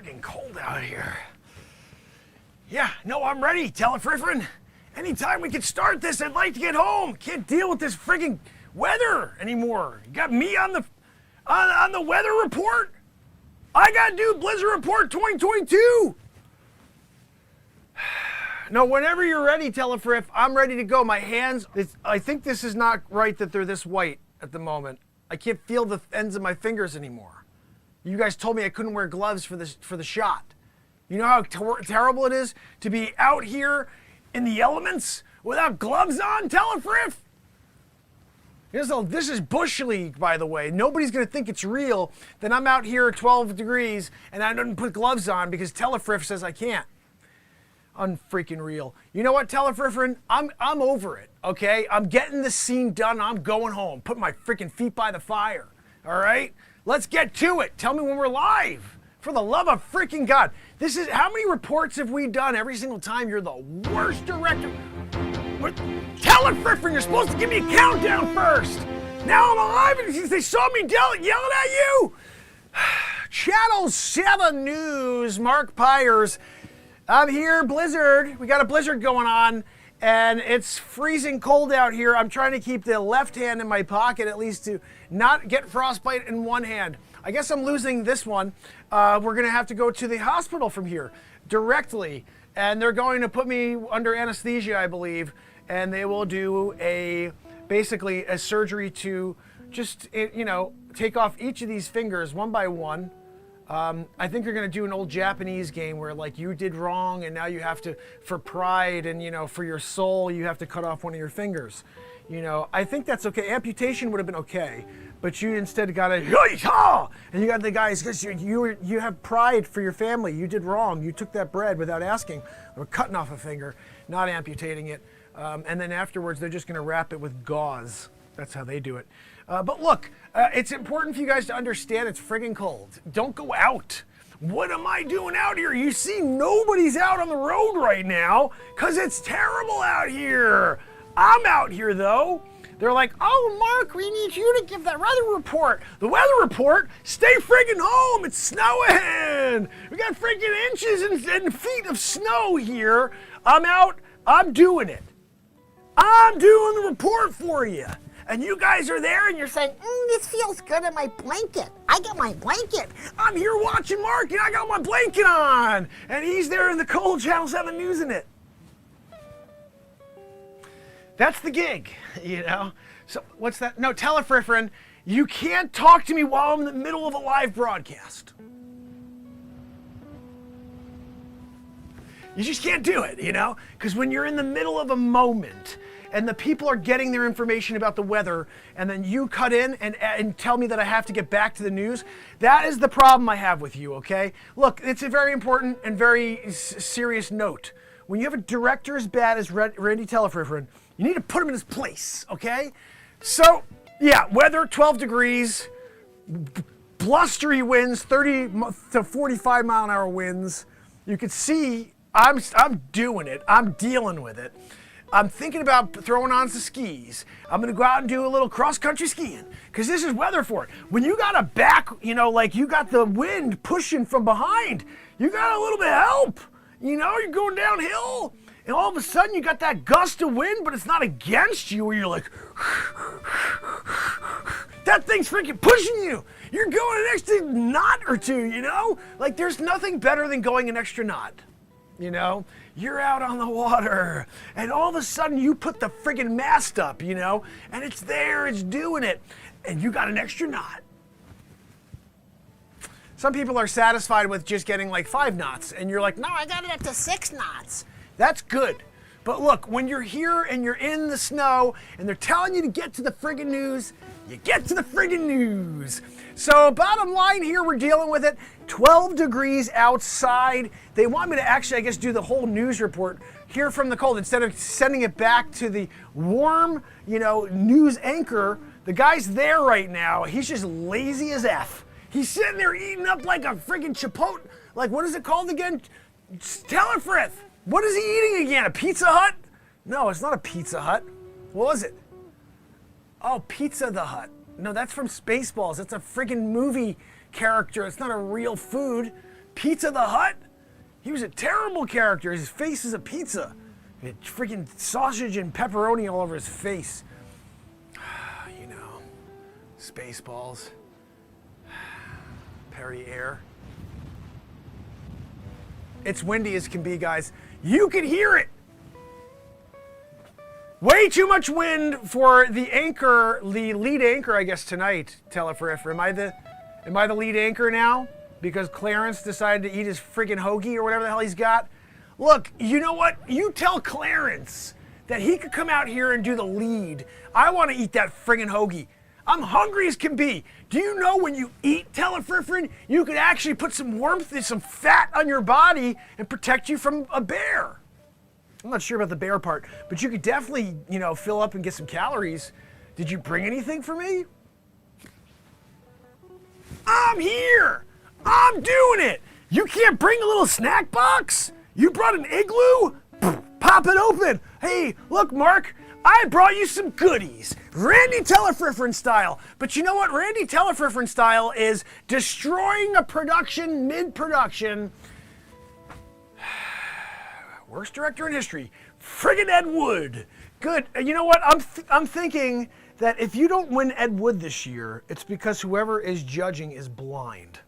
friggin' cold out here. Yeah, no, I'm ready, Telefriffin. Anytime we can start this, I'd like to get home. Can't deal with this friggin' weather anymore. You got me on the weather report? I gotta do Blizzard Report 2022. No, whenever you're ready, Telefriff, I'm ready to go. My hands, I think this is not right that they're this white at the moment. I can't feel the ends of my fingers anymore. You guys told me I couldn't wear gloves for the shot. You know how terrible it is to be out here in the elements without gloves on, Telefriff? This is Bush League, by the way. Nobody's going to think it's real that I'm out here at 12 degrees and I didn't put gloves on because Telefriff says I can't. Unfreaking real. You know what, Telefriffin? I'm over it, okay? I'm getting this scene done. I'm going home. Put my freaking feet by the fire, all right? Let's get to it. Tell me when we're live. For the love of freaking God. This is, how many reports have we done every single time? You're the worst director. Telefriffin, you're supposed to give me a countdown first. Now I'm alive and they saw me yelling at you. Channel 7 News, Mark Pires. I'm here, Blizzard. We got a blizzard going on, and it's freezing cold out here. I'm trying to keep the left hand in my pocket, at least to not get frostbite in one hand. I guess I'm losing this one. We're gonna have to go to the hospital from here directly, and they're going to put me under anesthesia, I believe, and they will do basically a surgery to just, take off each of these fingers one by one. I think they're going to do an old Japanese game where like you did wrong and now you have to, for pride and for your soul, you have to cut off one of your fingers. I think that's okay. Amputation would have been okay, but you instead got and you got the guys, because you have pride for your family. You did wrong. You took that bread without asking. We're cutting off a finger, not amputating it. And then afterwards, they're just going to wrap it with gauze. That's how they do it. But look, it's important for you guys to understand it's friggin' cold. Don't go out. What am I doing out here? You see, nobody's out on the road right now because it's terrible out here. I'm out here, though. They're like, oh, Mark, we need you to give that weather report. The weather report? Stay friggin' home. It's snowing. We got friggin' inches and feet of snow here. I'm out. I'm doing it. I'm doing the report for you. And you guys are there and you're saying, this feels good in my blanket. I got my blanket. I'm here watching Mark and I got my blanket on. And he's there in the cold Channel 7 News in it. That's the gig, So what's that? No, Telefriffin, you can't talk to me while I'm in the middle of a live broadcast. You just can't do it, Because when you're in the middle of a moment and the people are getting their information about the weather and then you cut in and tell me that I have to get back to the news, that is the problem I have with you, okay? Look, it's a very important and very serious note. When you have a director as bad as Randy Telefriffin, you need to put him in his place, okay? So, yeah, weather, 12 degrees, blustery winds, 30 to 45 mile an hour winds. You could see I'm doing it. I'm dealing with it. I'm thinking about throwing on some skis. I'm going to go out and do a little cross-country skiing because this is weather for it. When you got a back, like you got the wind pushing from behind, you got a little bit of help. You're going downhill and all of a sudden you got that gust of wind, but it's not against you where you're like, that thing's freaking pushing you. You're going an extra knot or two, Like there's nothing better than going an extra knot. You're out on the water and all of a sudden you put the friggin' mast up, and it's there, it's doing it, and you got an extra knot. Some people are satisfied with just getting like 5 knots and you're like, no, I got it up to 6 knots. That's good. But look, when you're here and you're in the snow and they're telling you to get to the friggin' news, you get to the friggin' news. So bottom line here, we're dealing with it. 12 degrees outside. They want me to actually, I guess, do the whole news report here from the cold instead of sending it back to the warm, news anchor. The guy's there right now. He's just lazy as F. He's sitting there eating up like a friggin' chipotle. Like, what is it called again? Telefriff. What is he eating again? A Pizza Hut? No, it's not a Pizza Hut. What was it? Oh, Pizza the Hut. No, that's from Spaceballs. It's a friggin' movie character. It's not a real food. Pizza the Hut. He was a terrible character. His face is a pizza. He had freaking sausage and pepperoni all over his face. You know, Spaceballs. Perrier. It's windy as can be, guys. You can hear it. Way too much wind for the anchor, the lead anchor, I guess, tonight, Telefriff. Am I the lead anchor now? Because Clarence decided to eat his friggin' hoagie or whatever the hell he's got? Look, you know what? You tell Clarence that he could come out here and do the lead. I want to eat that friggin' hoagie. I'm hungry as can be. Do you know when you eat Telefriffin, you could actually put some warmth and some fat on your body and protect you from a bear? I'm not sure about the bear part, but you could definitely, you know, fill up and get some calories. Did you bring anything for me? I'm here. I'm doing it. You can't bring a little snack box? You brought an igloo? Pop it open. Hey, look, Mark, I brought you some goodies. Randy Telefriffin style. But you know what? Randy Telefriffin style is destroying a production mid-production. Worst director in history, friggin' Ed Wood. Good. You know what? I'm thinking that if you don't win Ed Wood this year, it's because whoever is judging is blind.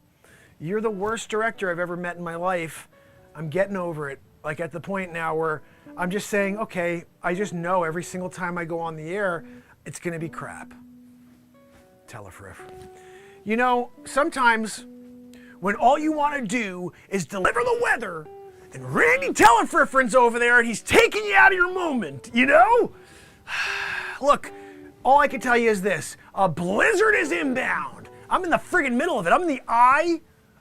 You're the worst director I've ever met in my life. I'm getting over it. Like at the point now where I'm just saying, okay, I just know every single time I go on the air, it's gonna be crap. Telefriff. You know, sometimes when all you wanna do is deliver the weather, and Randy Telefriffin's over there and he's taking you out of your moment, you know? Look, all I can tell you is this. A blizzard is inbound. I'm in the friggin' middle of it. I'm in the eye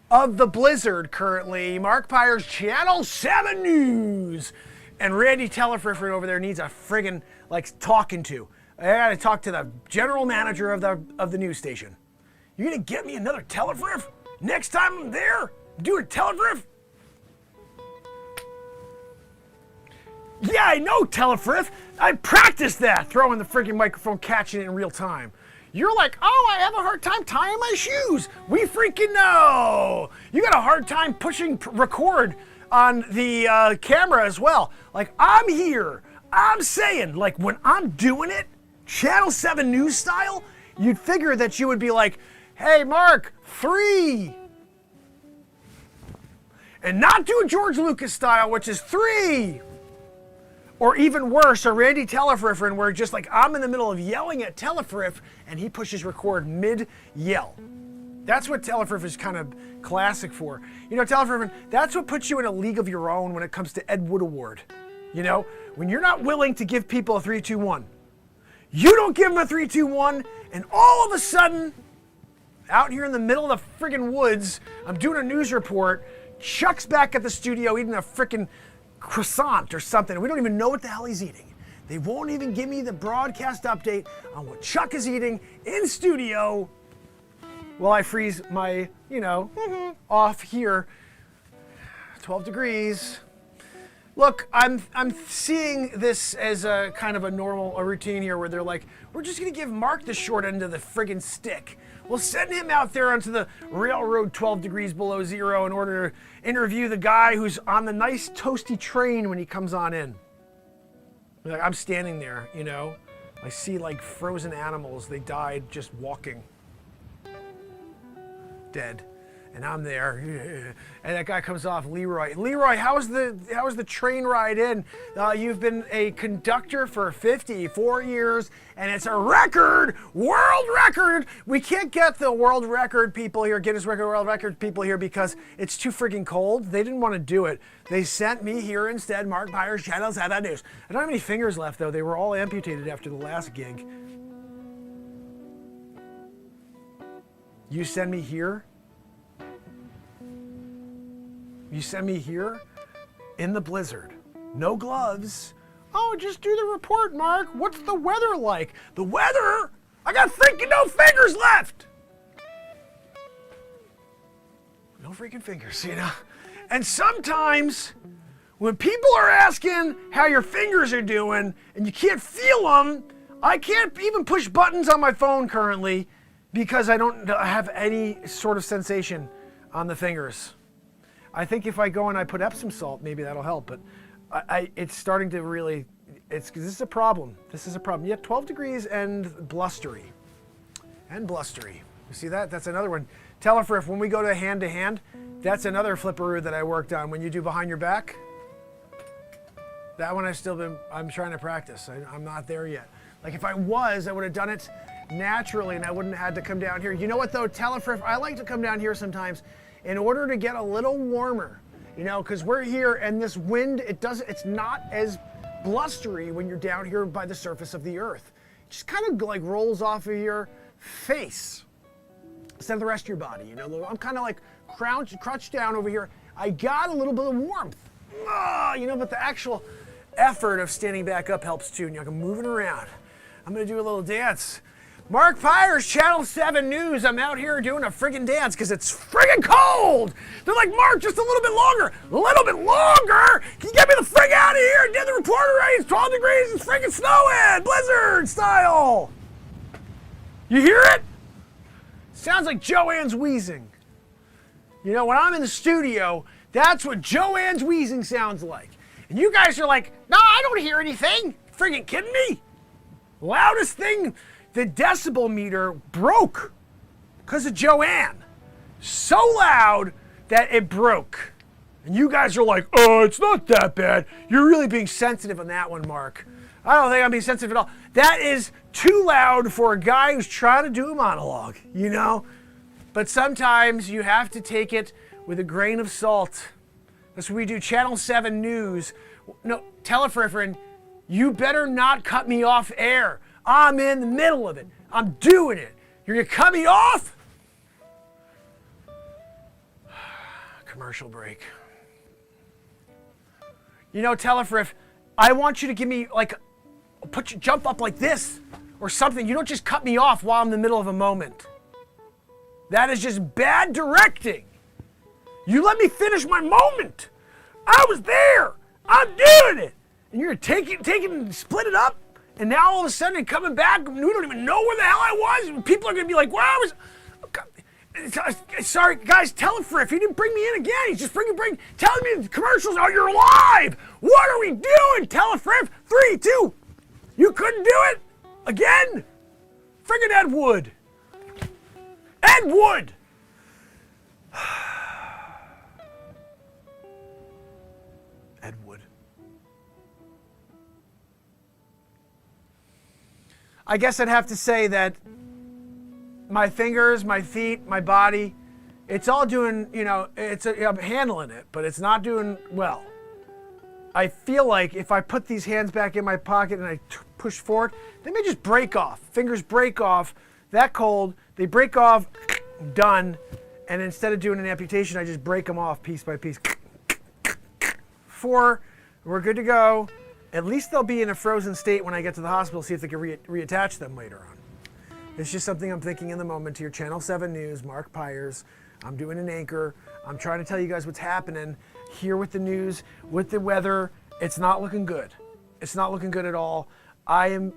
of the blizzard currently. Mark Pires, Channel 7 News. And Randy Telefriffin over there needs a friggin' like talking to. I gotta talk to the general manager of the news station. You gonna get me another Telefriff? Next time I'm there, do a Telefriff? Yeah, I know, Telefriff. I practiced that, throwing the freaking microphone, catching it in real time. You're like, oh, I have a hard time tying my shoes. We freaking know. You got a hard time pushing record on the camera as well. Like, I'm here. I'm saying, like, when I'm doing it, Channel 7 News style, you'd figure that you would be like, hey, Mark, 3. And not do a George Lucas style, which is 3. Or even worse, a Randy Telefriffin where just like I'm in the middle of yelling at Telefriff and he pushes record mid-yell. That's what Telefriff is kind of classic for. You know, Telefriffin, that's what puts you in a league of your own when it comes to Ed Wood Award. You know, when you're not willing to give people a 3-2-1. You don't give them a 3-2-1, and all of a sudden, out here in the middle of the friggin' woods, I'm doing a news report, Chuck's back at the studio eating a frickin' croissant or something. We don't even know what the hell he's eating. They won't even give me the broadcast update on what Chuck is eating in studio while I freeze my, you know, off here. 12 degrees. Look, I'm seeing this as a kind of a routine here where they're like, we're just gonna give Mark the short end of the friggin' stick. We'll send him out there onto the railroad 12 degrees below zero in order to interview the guy who's on the nice toasty train when he comes on in. Like, I'm standing there, you know. I see like frozen animals. They died just walking. Dead. And I'm there, and that guy comes off, Leroy. Leroy, how was the train ride in? You've been a conductor for 54 years, and it's a record, world record. We can't get the world record people here, Guinness Record World Record people here because it's too friggin' cold. They didn't want to do it. They sent me here instead, Mark Pires, Channel 7 News. I don't have any fingers left, though. They were all amputated after the last gig. You send me here? You send me here in the blizzard, no gloves. Oh, just do the report, Mark. What's the weather like? The weather? I got freaking no fingers left. No freaking fingers, you know? And sometimes when people are asking how your fingers are doing and you can't feel them, I can't even push buttons on my phone currently because I don't have any sort of sensation on the fingers. I think if I go and I put Epsom salt, maybe that'll help. But it's starting to really, this is a problem. This is a problem. Yet 12 degrees and blustery. And blustery. You see that? That's another one. Telefriff, when we go to hand, that's another flipperoo that I worked on. When you do behind your back, that one I'm trying to practice. I'm not there yet. Like if I would have done it naturally and I wouldn't have had to come down here. You know what though, Telefriff, I like to come down here sometimes in order to get a little warmer, because we're here and this wind, it's not as blustery when you're down here by the surface of the earth. It just kind of like rolls off of your face instead of the rest of your body. I'm kind of like crouched down over here. I got a little bit of warmth, but the actual effort of standing back up helps too. And I'm moving around. I'm gonna do a little dance. Mark Pires, Channel 7 News. I'm out here doing a friggin' dance because it's friggin' cold. They're like, Mark, just a little bit longer. A little bit longer? Can you get me the frig out of here? Did the reporter right? It's 12 degrees. It's friggin' snowing. Blizzard style. You hear it? Sounds like Joanne's wheezing. When I'm in the studio, that's what Joanne's wheezing sounds like. And you guys are like, no, I don't hear anything. Friggin' kidding me? Loudest thing, the decibel meter broke because of Joanne. So loud that it broke. And you guys are like, oh, it's not that bad. You're really being sensitive on that one, Mark. I don't think I'm being sensitive at all. That is too loud for a guy who's trying to do a monologue, But sometimes you have to take it with a grain of salt. That's what we do. Channel 7 News. No, Telefriffin, you better not cut me off air. I'm in the middle of it. I'm doing it. You're going to cut me off? Commercial break. Telefriff, I want you to give me jump up like this or something. You don't just cut me off while I'm in the middle of a moment. That is just bad directing. You let me finish my moment. I was there. I'm doing it. And you're take it and split it up. And now all of a sudden coming back, we don't even know where the hell I was. People are going to be like, wow, sorry, guys, Telefriff, he didn't bring me in again. He's just telling me the commercials, oh, you're live. What are we doing, Telefriff? 3, 2. You couldn't do it again? Friggin' Ed Wood. Ed Wood. Ed Wood. I guess I'd have to say that my fingers, my feet, my body, it's all doing, I'm handling it, but it's not doing well. I feel like if I put these hands back in my pocket and I push forward, they may just break off. Fingers break off, that cold, they break off, done. And instead of doing an amputation, I just break them off piece by piece. 4, we're good to go. At least they'll be in a frozen state when I get to the hospital, see if they can reattach them later on. It's just something I'm thinking in the moment here. Channel 7 News, Mark Pires. I'm doing an anchor. I'm trying to tell you guys what's happening here with the news, with the weather. It's not looking good. It's not looking good at all. I am,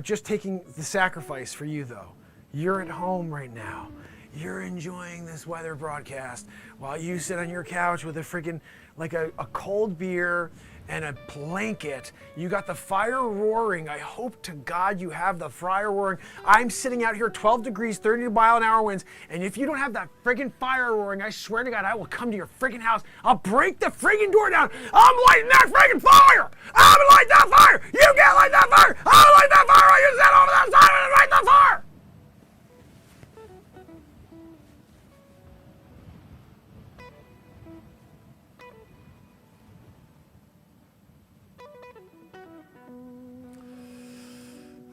just taking the sacrifice for you though. You're at home right now. You're enjoying this weather broadcast while you sit on your couch with a freaking, a cold beer and a blanket. You got the fire roaring. I hope to God you have the fire roaring. I'm sitting out here 12 degrees, 30-mile-an-hour winds, and if you don't have that friggin' fire roaring, I swear to God, I will come to your friggin' house. I'll break the friggin' door down. I'm lighting that friggin' fire. I'm gonna light that fire. You can't light that fire. I'm gonna light that fire. I just sat over that side and light that fire.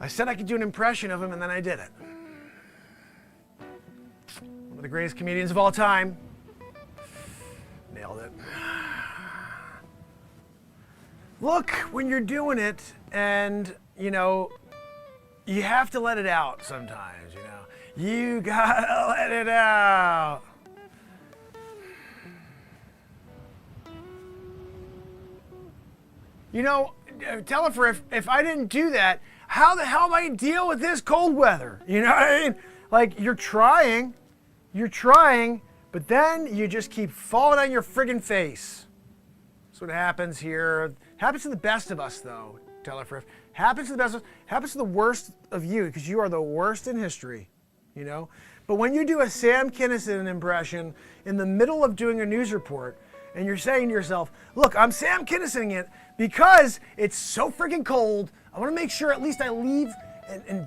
I said I could do an impression of him, and then I did it. One of the greatest comedians of all time. Nailed it. Look, when you're doing it, and, you have to let it out sometimes, You gotta let it out. Telefriff, if I didn't do that, how the hell am I going to deal with this cold weather? You know what I mean? You're trying, But then you just keep falling on your friggin' face. That's what happens here. Happens to the best of us, though, Telefriff. Happens to the best of us. Happens to the worst of you, because you are the worst in history, you know? But when you do a Sam Kinison impression in the middle of doing a news report, and you're saying to yourself, look, I'm Sam Kinisoning it because it's so friggin' cold. I want to make sure at least I leave an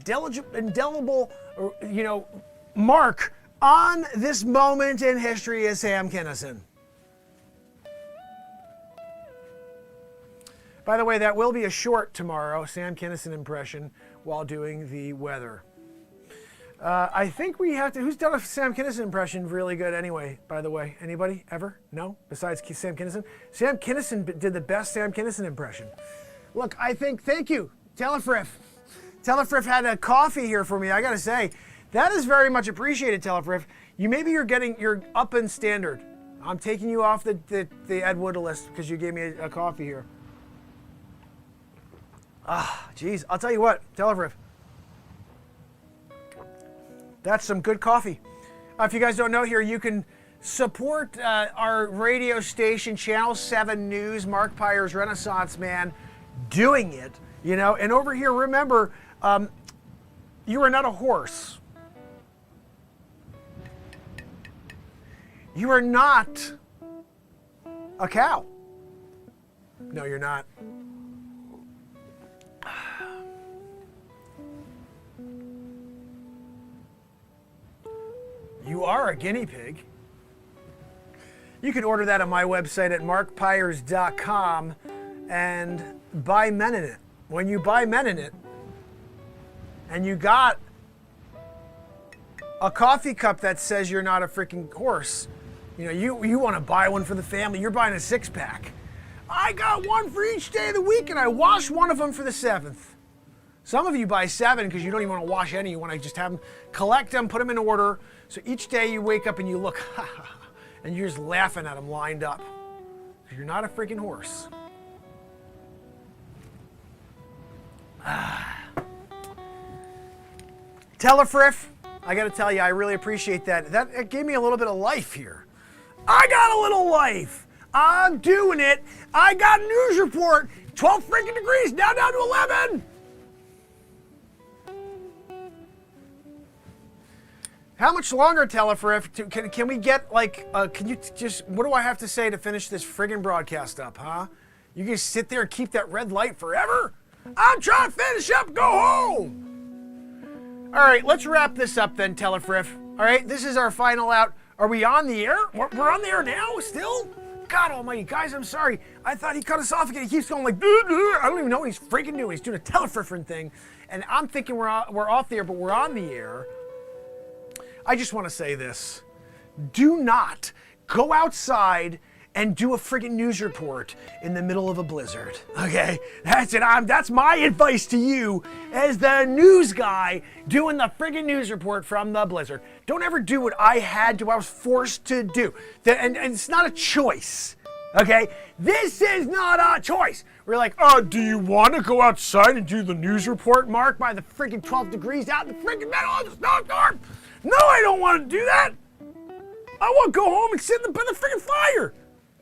indelible, you know, mark on this moment in history as Sam Kinison. By the way, that will be a short tomorrow, Sam Kinison impression while doing the weather. I think we have to, who's done a Sam Kinison impression really good anyway, by the way? Anybody? Ever? No? Besides Sam Kinison? Sam Kinison did the best Sam Kinison impression. Look, I think, thank you, Telefriff. Telefriff had a coffee here for me, I gotta say. That is very much appreciated, Telefriff. You're up in standard. I'm taking you off the Ed Wood list because you gave me a coffee here. Ah, geez, I'll tell you what, Telefriff. That's some good coffee. If you guys don't know here, you can support our radio station, Channel 7 News, Mark Pires, Renaissance Man, doing it, you know. And over here, remember, you are not a horse. You are not a cow. No, you're not. You are a guinea pig. You can order that on my website at markpires.com and buy Mennen it. When you buy Mennen it, and you got a coffee cup that says you're not a freaking horse, you know, you want to buy one for the family. You're buying a 6-pack. I got one for each day of the week, and I wash one of them for the 7th. Some of you buy 7 because you don't even want to wash any. You want to just have them, collect them, put them in order. So each day you wake up and you look, and you're just laughing at them lined up. You're not a freaking horse. Telefriff, I got to tell you, I really appreciate that. It gave me a little bit of life here. I got a little life. I'm doing it. I got a news report. 12 freaking degrees, now down to 11. How much longer, Telefriff? Can we get, like, can you just, what do I have to say to finish this friggin' broadcast up, huh? You can sit there and keep that red light forever? I'm trying to finish up, go home! All right, let's wrap this up then, Telefriff. All right, this is our final out. Are we on the air? We're on the air now, still? God almighty, guys, I'm sorry. I thought he cut us off again. He keeps going like, I don't even know what he's freaking doing. He's doing a Telefriffing thing. And I'm thinking we're off the air, but we're on the air. I just want to say this. Do not go outside and do a friggin' news report in the middle of a blizzard, okay? That's it. That's my advice to you as the news guy doing the friggin' news report from the blizzard. Don't ever do what I was forced to do. And it's not a choice, okay? This is not a choice. We're like, do you want to go outside and do the news report, Mark, by the friggin' 12 degrees out in the friggin' middle of the snowstorm? No, I don't want to do that. I want to go home and sit by the friggin' fire.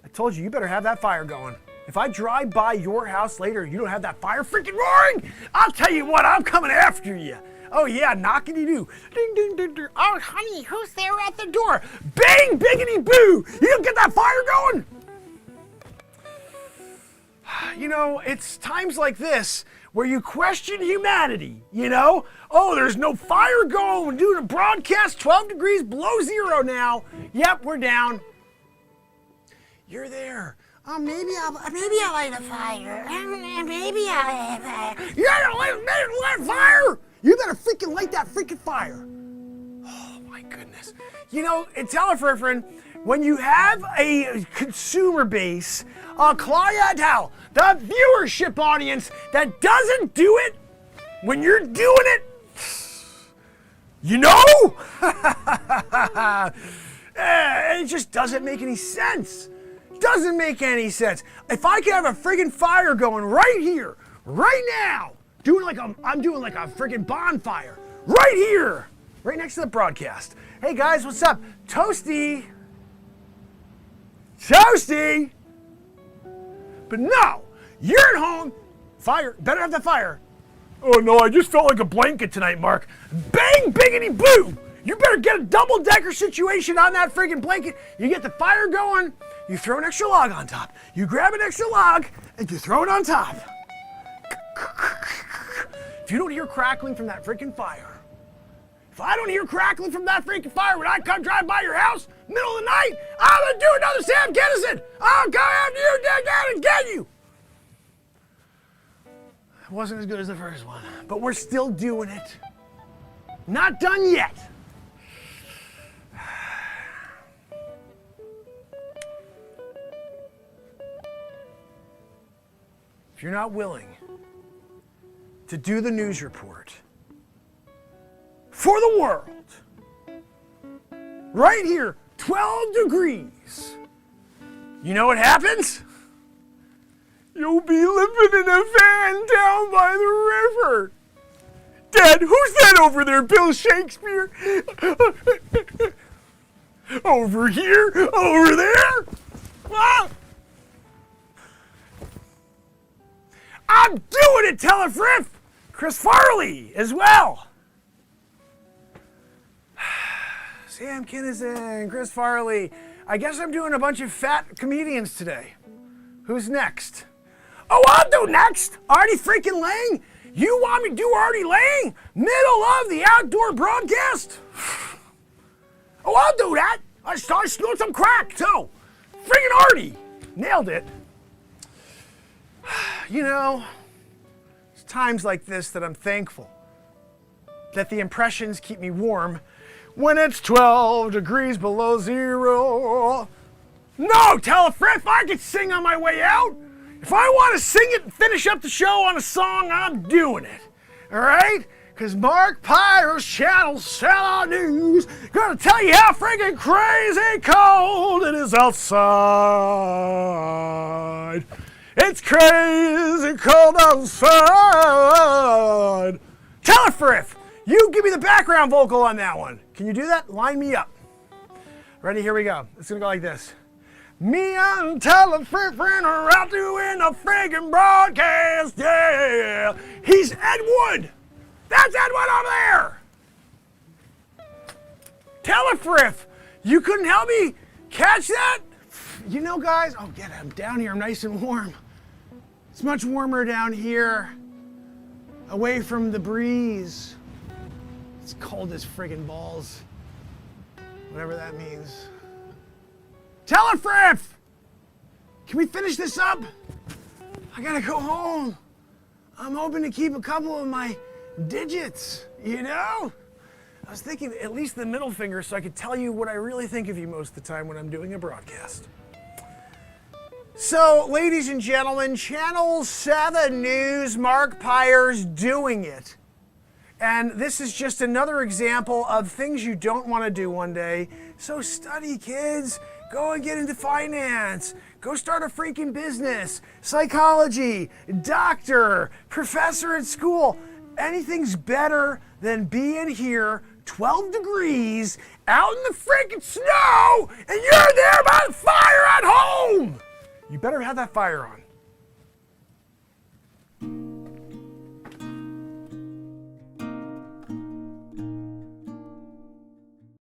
I told you, you better have that fire going. If I drive by your house later, you don't have that fire freaking roaring, I'll tell you what, I'm coming after you. Oh yeah, knockity-doo. Ding, ding, ding, ding. Oh, honey, who's there at the door? Bang, biggity, boo. You don't get that fire going? You know, it's times like this where you question humanity, you know? Oh, there's no fire going. We're doing a broadcast, 12 degrees below zero now. Yep, we're down. You're there. Oh, maybe I'll light a fire. Maybe I'll light a fire. You gotta light a fire! You better freaking light that freaking fire. Oh, my goodness. You know, Telefriffin, when you have a consumer base, a clientele, the viewership audience that doesn't do it when you're doing it, you know? It just doesn't make any sense. Doesn't make any sense. If I could have a friggin' fire going right here, right now, I'm doing like a friggin' bonfire, right here, right next to the broadcast. Hey guys, what's up? Toasty, Toasty! But no, you're at home. Fire, better have the fire. Oh no, I just felt like a blanket tonight, Mark. Bang, biggity, boo! You better get a double-decker situation on that friggin' blanket. You get the fire going, you throw an extra log on top. You grab an extra log, and you throw it on top. If you don't hear crackling from that freaking fire, if I don't hear crackling from that freaking fire when I come drive by your house, middle of the night, I'm gonna do another Sam Kinison. I'll go after you, dig down and get you. It wasn't as good as the first one, but we're still doing it. Not done yet. If you're not willing to do the news report for the world, right here, 12 degrees, you know what happens? You'll be living in a van down by the river. Dad, who's that over there, Bill Shakespeare? Over here? Over there? Ah! I'm doing it, Telefriff! Chris Farley as well. Sam Kinison, Chris Farley. I guess I'm doing a bunch of fat comedians today. Who's next? Oh, I'll do next. Artie freaking Lang. You want me to do Artie Lang? Middle of the outdoor broadcast? Oh, I'll do that. I snort some crack, too. Freaking Artie. Nailed it. You know, it's times like this that I'm thankful that the impressions keep me warm when it's 12 degrees below zero. No, Telefriff, I can sing on my way out. If I want to sing it and finish up the show on a song, I'm doing it. All right? Because Mark Pires, Channel Sellout News, gonna tell you how freaking crazy cold it is outside. It's crazy cold outside. Telefriff, you give me the background vocal on that one. Can you do that? Line me up. Ready? Here we go. It's gonna go like this. Me and Telefriff are out doing a friggin' broadcast, yeah. He's Ed Wood. That's Ed Wood over there. Telefriff, you couldn't help me catch that? You know, guys, oh, get it. I'm down here. I'm nice and warm. It's much warmer down here, away from the breeze. It's cold as friggin' balls, whatever that means. Telefriff! Can we finish this up? I gotta go home. I'm hoping to keep a couple of my digits, you know? I was thinking at least the middle finger so I could tell you what I really think of you most of the time when I'm doing a broadcast. So, ladies and gentlemen, Channel 7 News, Mark Pires doing it. And this is just another example of things you don't want to do one day. So study, kids. Go and get into finance. Go start a freaking business. Psychology, doctor, professor at school. Anything's better than being here, 12 degrees, out in the freaking snow, and you're there by the fire at home. You better have that fire on.